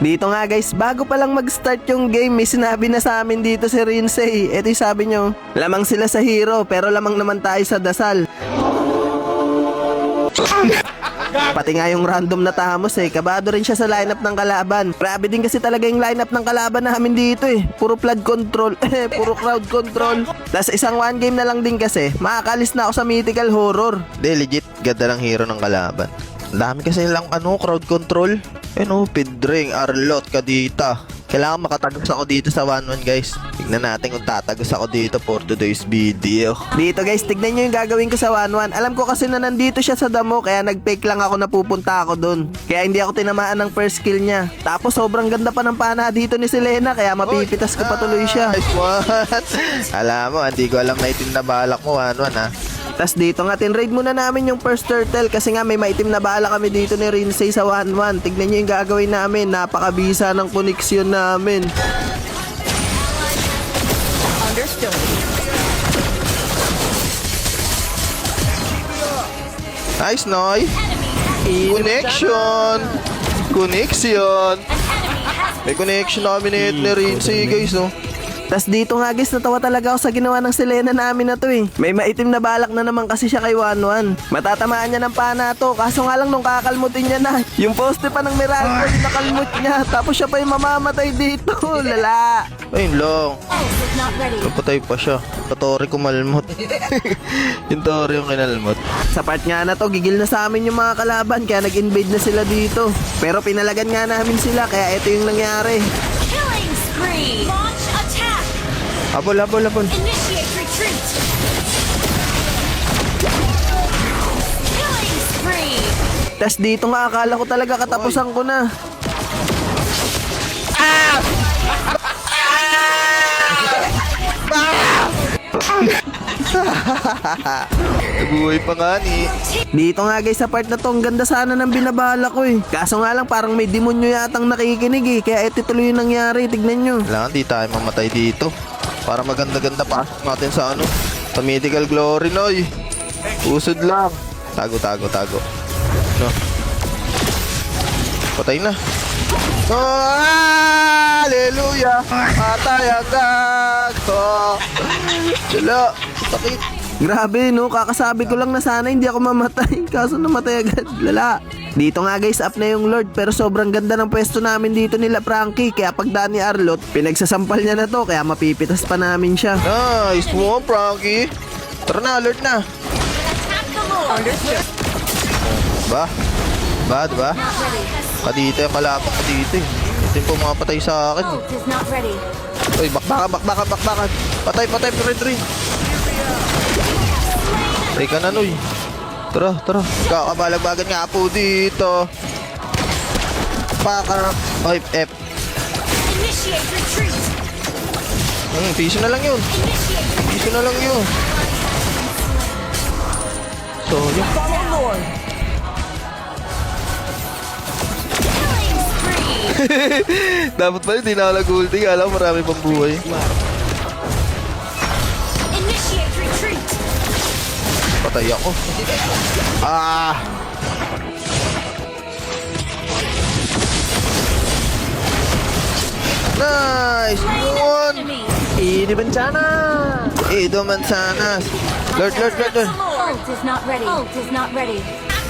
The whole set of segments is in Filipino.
Dito nga guys, bago pa lang mag-start yung game, may sinabi na sa amin dito si Rinsei. Ito yung sabi nyo, lamang sila sa hero pero lamang naman tayo sa dasal. Pati nga yung random na Tamos kabado rin siya sa lineup ng kalaban. Grabe din kasi talaga yung lineup ng kalaban namin dito Puro flood control, puro crowd control. Tapos isang one game na lang din kasi, makakalis na ako sa mythical horror. Di, legit, ganda ng hero ng kalaban. Ang dami kasi lang crowd control. Pidring, Arlot, Kadita. Kailangan makatagos ako dito sa 1-1 guys. Tignan natin kung tatagos ako dito for today's video. Dito guys, tignan nyo yung gagawin ko sa 1-1. Alam ko kasi na nandito siya sa damo, kaya nag-fake lang ako na pupunta ako dun. Kaya hindi ako tinamaan ng first kill niya. Tapos sobrang ganda pa ng pana dito ni Selena, kaya mapipitas ko patuloy siya. Nice one. Alam mo, hindi ko alam na itim na balak mo 1-1 ha. Tas dito nga, tinraid muna namin yung first turtle kasi nga may maitim na bala kami dito ni Rinsei sa 1-1. Tignan nyo yung gagawin namin, napakabisa ng koneksyon namin. Understood. Nice, Noy. Connection. Connection. May connection na kami ni Rinsei guys, no? Tas dito nga guys, natawa talaga ako sa ginawa ng Selena namin na to May maitim na balak na naman kasi siya kay 1-1. Matatamaan niya ng pana to, kaso nga lang nung kakalmutin niya na, yung poste pa ng Miracle, nakalmut niya, tapos siya pa yung mamamatay dito, lala. Ayun lang. Napatay pa siya. Patori ko malmot. Yung Tori yung kinalmot. Sa part nga na to, gigil na sa amin yung mga kalaban, kaya nag-invade na sila dito. Pero pinalagan nga namin sila, kaya ito yung nangyari. Killing spree. Launch attack. Habol. Initiate retreat. Killing spree. Tas dito nga, akala ko talaga katapusan ko na. Nabuhay pa nga ni. Dito nga guys, sa part na to, ang ganda sana ng binabala ko Kaso nga lang, parang may demonyo yatang nakikinig kaya ito tuloy yung nangyari, tignan nyo. Kailangan di tayo mamatay dito. Para maganda-ganda pa natin sa sa mythical glory, Noy. Usod lang. Tago. No. Patay na. Oh, hallelujah. Patay agad. Oh. Sila. Sakit. Grabe no, kakasabi ko lang na sana hindi ako mamatay. Kaso namatay agad, lala. Dito nga guys, up na yung Lord, pero sobrang ganda ng pwesto namin dito nila Frankie. Kaya pag Danny Arlot, pinagsasampal niya na to, kaya mapipitas pa namin siya. Nice mo, Frankie. Tara na, alert na. Attack the Lord. Understood. Diba? Kadito yung kalaban ko dito Ito yung pumapatay sa akin. Ult is not ready. Uy, bakbakan. Patay, Red. Patay ka na, Noy. Tara. Kakabalagbagan nga po dito. Ay, F. Initiate retreat. Piso na lang yun. So, yun. Follow Lord. Killing spree. Dapat pala hindi na nag-ulti. Alam, marami pang buhay. Initiate retreat. Patay ako. Nice one. Enemy. Ini bencana. Ido Mansanas. Lord. Ult is not ready.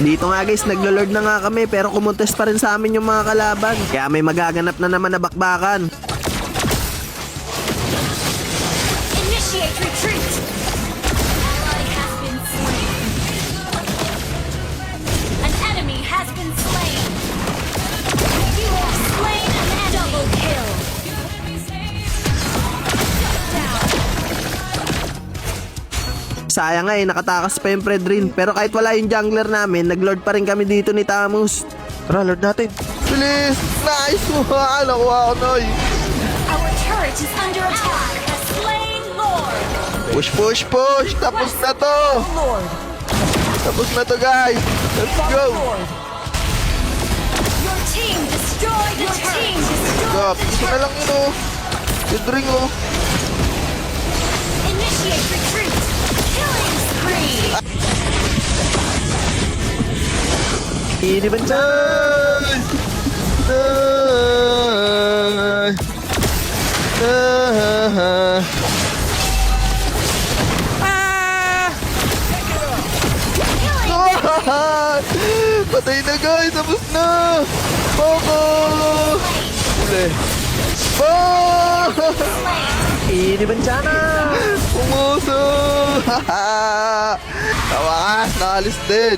Dito nga guys, naglo-Lord na nga kami, pero kumontes pa rin sa amin yung mga kalaban. Kaya may magaganap na naman na bakbakan. Initiate retreat. Ally has been slain. An enemy has been slain. You have slain an enemy. Double kill. Sayang nga nakatakas pa yung Fredrin. Pero kahit wala yung jungler namin, nag-Lord pa rin kami dito ni Tamus. Tara, Lord natin. Bilis! Nice one! Nakuha ko, Noy. Our turret is under attack. A slain Lord. Push! Tapos na to! Lord. Tapos na to, guys! Let's go! Lord. Your team destroyed the turret. Gap, isa na lang yun, Sidring, Initiate retreat. Killing spree. Ini bencana. Nice! Patay na guys, tapos na! Baka! Uli. Ini bencana. Umuso! Tawakas, nakalis din!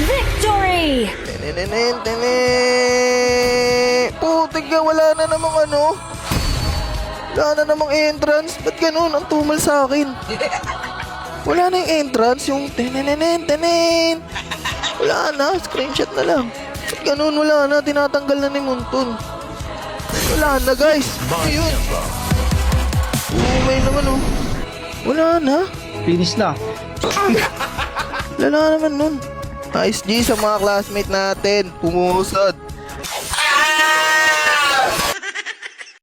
Victory! Putik ka, wala na namang ano. Wala na namang entrance. Ba't ganun? Ang tumal sa akin. Wala na yung entrance, yung tenenenen. Wala na, screenshot na lang. Ba't ganun? Wala na, tinatanggal na ni Muntun. Wala na guys. Ayun. May naman oh. Wala na. Finish na. Wala na naman nun. Nice G sa mga classmate natin. Pumusad.